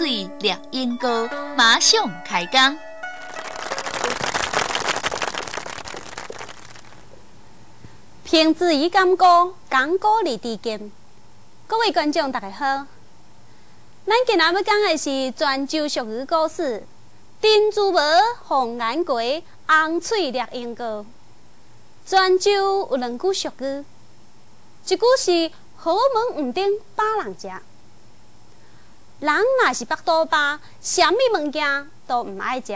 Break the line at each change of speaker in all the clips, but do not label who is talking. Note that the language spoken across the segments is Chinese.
翠丽英膏马上开工。
评之以干歌，干歌离地间。各位观众，大家好。咱今仔要讲的是泉州俗语故事：珍珠帽红颜鸡，红嘴丽英膏。泉州有两句俗语，一句是好门唔顶把人食。人若是腹肚饱，啥物物件都唔爱食。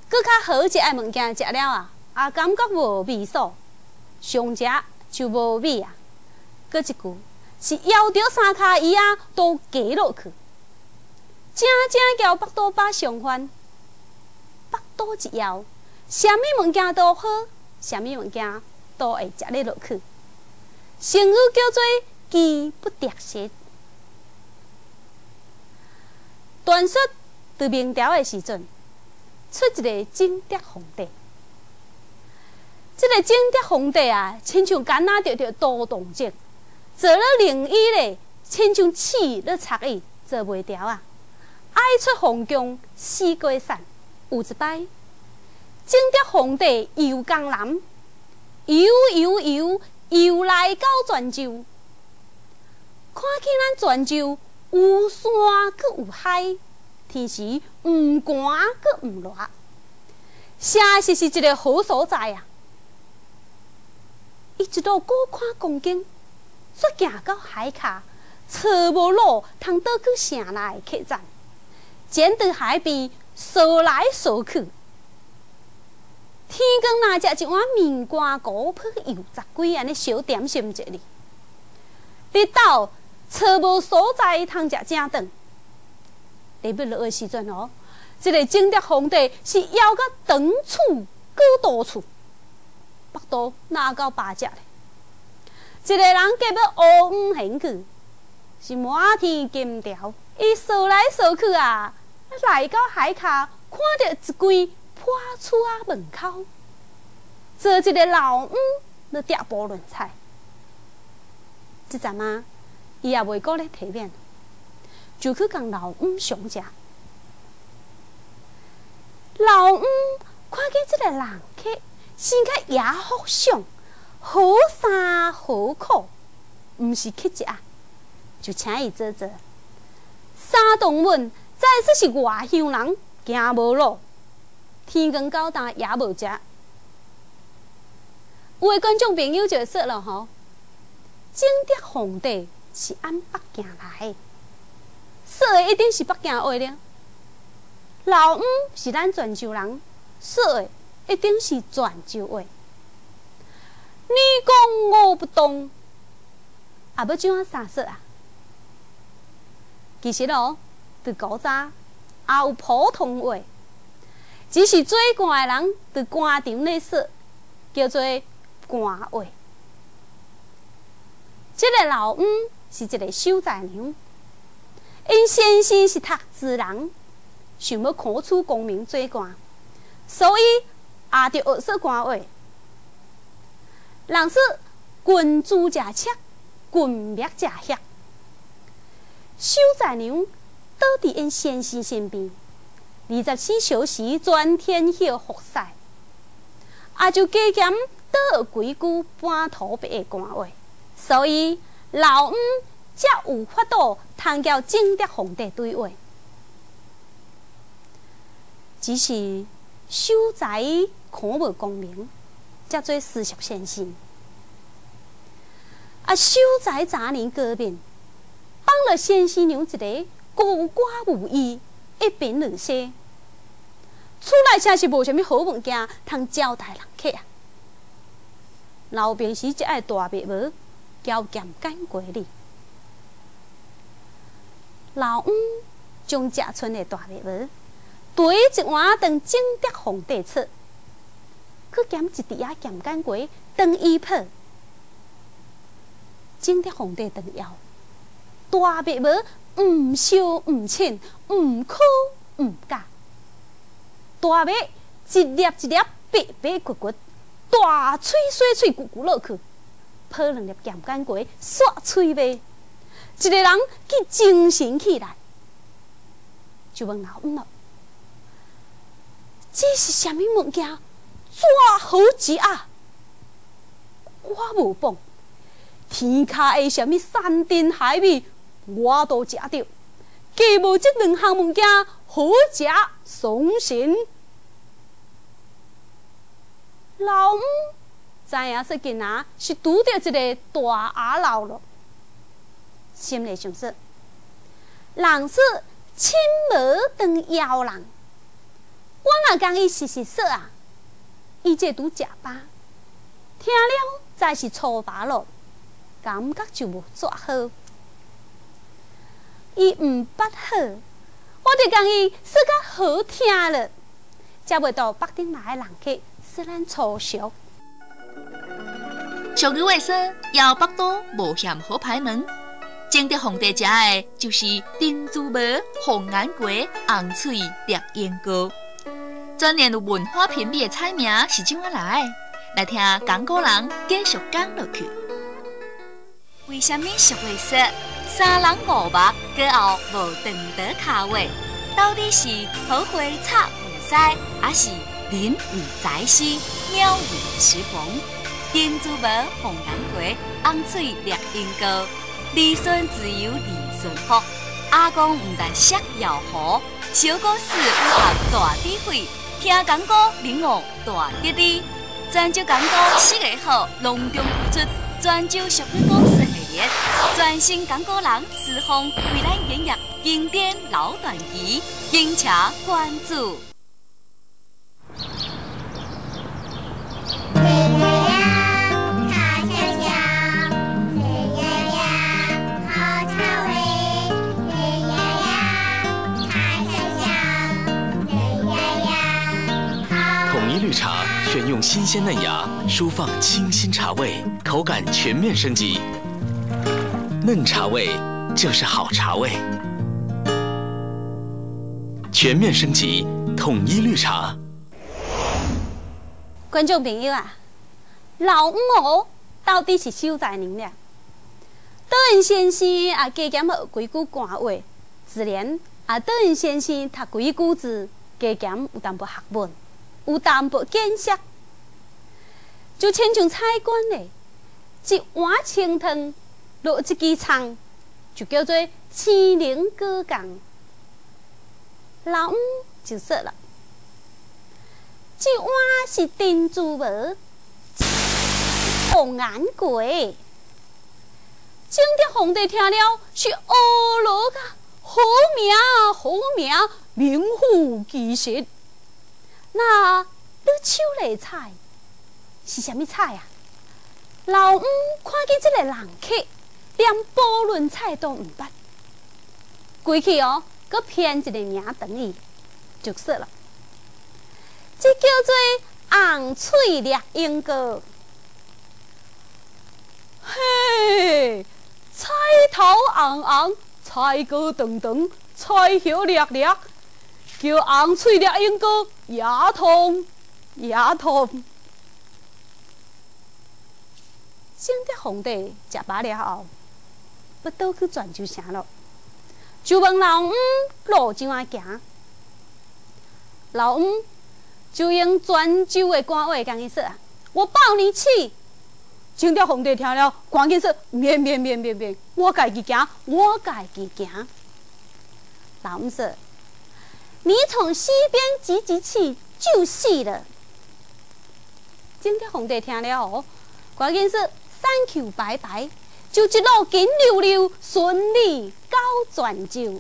搁较好食的物件食了感觉无味素，上食就无味啊。搁一句是枵着三骹椅都夹落去，正交腹肚饱上烦。腹肚一枵，啥物物件都好，啥物物件都会食得落去。成语叫做饥不择食。传说在明朝的时阵，出一个正德皇帝。这个正德皇帝亲像囡仔着着多动症，做了灵医咧，亲像刺咧插伊，做袂牢爱出皇宫四界散。有一摆，正德皇帝游江南，游来到泉州，看见咱泉州有山阁有海，天时唔寒阁唔热，确实是一个好所在啊！伊一路过看风景，煞行到海骹，找无路通倒去城内的客栈，捡在海边扫来扫去。天光若食一碗面干糊配油炸粿安尼小点心一哩，日头找无所在通食正顿。日要落的时阵这个正德皇帝是枵到长处过多处，腹肚哪够饱食咧？一个人计要乌黄闲去，是满天金条，伊扫来扫去来到海骹，看到一间破厝门口，坐一个老翁咧摘菠萝菜。即阵伊也袂顾咧体面，就去共老翁相食。老翁看见这个人客身躯也好相，好衫好裤，毋是乞食，就请伊坐坐。三顿问，再说是外乡人，行无路，天光到淡也无食。有的观众朋友就会说了正德皇帝是按北京来的，说的一定是北京话了。老翁是咱泉州人，说的一定是泉州话。你讲我不懂，要怎样说其实在古早也有普通话，只是做官的人在官场内说，叫做官话。这个老翁是一个守财娘，因先生是读书人，想要考取功名做官，所以也着学说官话。人说君子者赤，君灭者黑。守财娘倒伫因先生身边，24小时全天候服侍，就加减倒几句半土白的官话，所以老翁才有法度通交正德皇帝对话。只是守财看无功名，才做私塾先生。守财昨年革命，帮了先生娘一个孤寡无依，一贫二世，厝内真是无啥物好物件通招待人客老平时只爱大白帽，交咸干过哩。老翁将食剩的大白帽，对一碗当正德皇帝出，去咸一碟咸干过当伊泡。正德皇帝当枵，大白帽唔烧唔清，唔苦唔假。大白一粒一粒白白骨骨，大嘴水嘴咕咕落去，泡两粒咸干过刷嘴味。一个人去精神起来，就问老五了：“这是什么物件？怎好食啊？”我无讲，天下的什么山珍海味，我都食着。既无这两项物件好食爽身。老五知影说囡仔是拄着一个大阿老了，心里想说：人说亲无当妖人，我若讲伊实说啊，伊这拄食饱，听了才是粗饱了，感觉就无抓好。伊毋捌好，我就讲伊说甲好听了，才袂到北顶来的人客说咱粗俗。
俗语话说：摇北刀无嫌好歹门。正德皇帝食的就是珍珠毛、红眼鸡、红脆烈烟糕。专研有文化评比的菜名是怎啊来？来听讲古人继续讲落去。为什么俗话说三人五目，过后无长刀脚尾？到底是好花插无腮，还是人为财死，鸟为食亡？珍珠毛、红眼鸡、红脆烈烟糕，儿孙自有儿孙福。阿公毋但识摇胡，小故事有合大智慧，听讲古领悟大得理。泉州讲古4个号隆重推出泉州俗语故事系列，全新讲古人师傅为咱演绎经典老传奇，敬请关注。
绿茶选用新鲜嫩芽，舒放清新茶味，口感全面升级。嫩茶味就是好茶味，全面升级，统一绿茶。
观众朋友啊，老五哦，到底是守在哪了？德仁先生啊，加减学几句官话，自然啊，德仁先生读几句字，加减有淡薄学问。有淡薄见识，就亲像菜馆嘞，一碗清汤落一支葱，就叫做青灵果酱。老五就说了：这碗是珍珠毛，红眼鸡。正德皇帝听了是哦罗个好名，好名，名副其实。那你手里菜是什么菜啊？老五看见这个人客，连保伦菜都唔捌，规去哦，佮编一个名等伊，就说了，这叫做红脆烈烟糕。嘿，菜头红红，菜糕长长，菜叶烈烈。叫红脆烈烟糕也通。正德皇帝食饱了后，要倒去泉州城了，就问老五路怎啊行。老五就用泉州的官话跟伊说啊：“我报你去。”正德皇帝听了，赶紧说：“免，我家己行。”老五说：“你从西边急去就是了。”正德皇帝听了哦，赶紧说：“Thank you，拜拜。”就一路紧溜溜，顺利到泉州。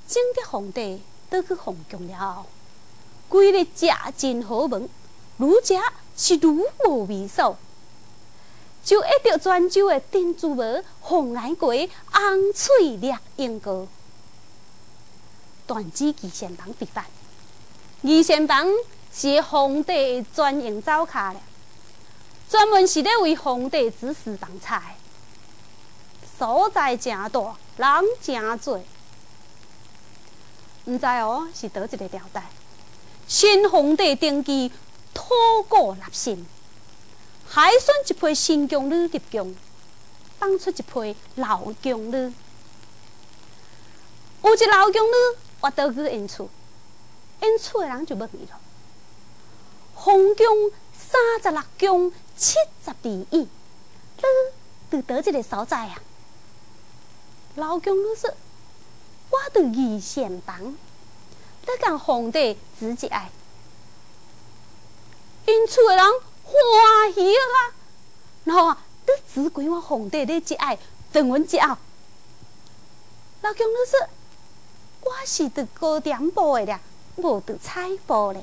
正德皇帝倒去皇宫了后，规日食真好闻，愈食是愈无味素。就一着泉州的珍珠毛、红眼鸡、红脆烈烟糕。断指御膳房必办，御膳房是皇帝专用灶卡咧，专门是咧为皇帝煮私房菜，所在真大，人真多。唔知哦，是倒一个朝代，新皇帝登基，托孤立新。海选一批新宫女入宫，放出一批老宫女。有一老宫女挖到去因厝，因厝的人就问伊咯：皇宫36宫72院，你伫倒一个所在啊？老宫女说：我伫御膳房，你甲皇帝指一爱。因厝的人欢喜啊！然后你指规我皇帝你一爱，等阮食哦。老宫女说：我是伫糕点部的俩，无伫菜部咧。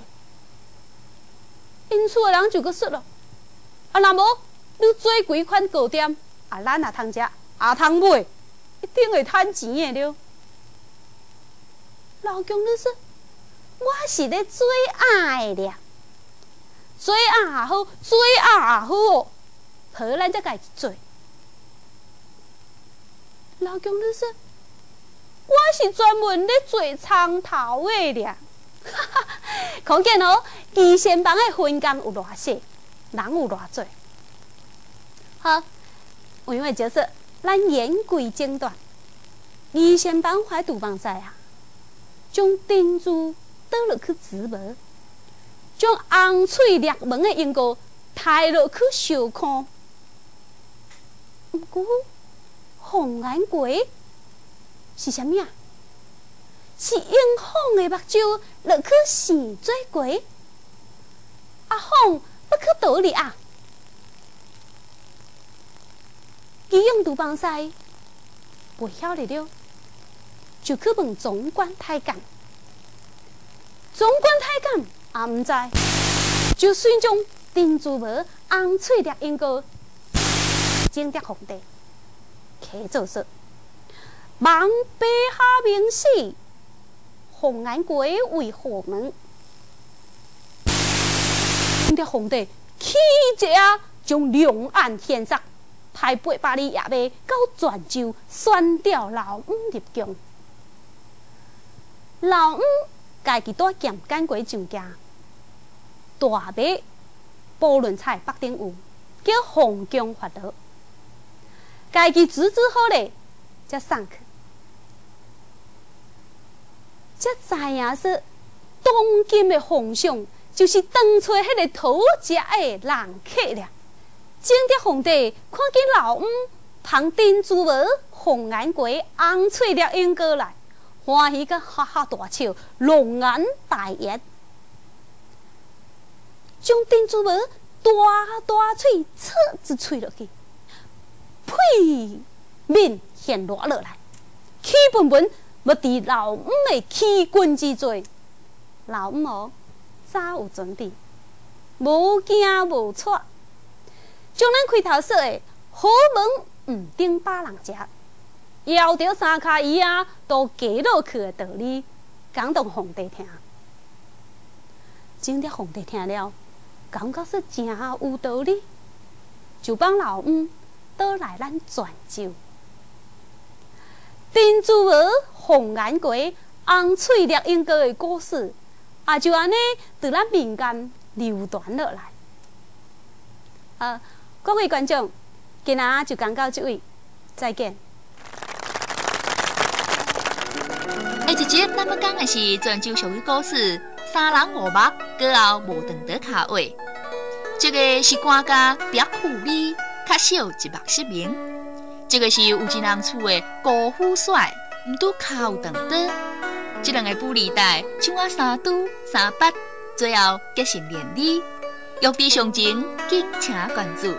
因厝的人就搁说咯：啊，若无你做几款糕点，啊，咱也通食，也通买，一定会趁钱的了。老宫女说：我是咧做鸭的俩，做鸭也好，做鸭也好哦，好咱才家己做。老宫女说：我是专门咧做葱头的俩，可见哦，御膳房的分工有偌细，人有偌多。好，因为就是咱言归正传，御膳房怀杜邦赛啊，将珍珠倒落去煮无，将红翠裂门的银膏抬落去烧烤。不过，红眼鬼是啥物啊？是樱红的目睭落去生做鬼，啊红要去倒里啊？伊用杜邦赛不晓得了，就去问总管太监。总管太监也毋知，就随将珍珠帽、红翠绿银膏征得皇帝，起奏说：望陛下明示，红颜鬼为何物？征得皇帝起一下，将两岸献杀，派800里夜马到泉州宣调老五入宫。老五家己带剑干鬼上架，大马无论在北顶有，叫皇宫发落，家己煮好咧，才送去。才知影说，当今的皇上就是当初迄个讨食的人客了。征得皇帝看见老五捧珍珠帽、红颜龟、红翠绿银膏来，欢喜个哈哈大笑，龙颜大悦，将珍珠帽大喙插一喙落去，呸！面现落落来，气喷喷，要治老五的欺君之罪。老五哦，早有准备，无惊无错。将咱开头说的好门唔顶把人食，要着三脚椅啊都加落去的道理，讲动皇帝听。真得皇帝听了，感觉说真有道理，就帮老五倒来咱泉州。珍珠帽、红颜龟、红翠绿银膏的故事，也就安尼在咱民间流传落来。各位观众，今仔就讲到这位，再见。
下一集咱们讲的是泉州俗语故事“三人五目，过后无长得卡话”。这个是官家别苦味，较少一目失明。这个是有一人厝的高富帅，毋拄脚有长得。这两个富二代像我三嘟三八，最后结成连理。欲知详情，敬请关注。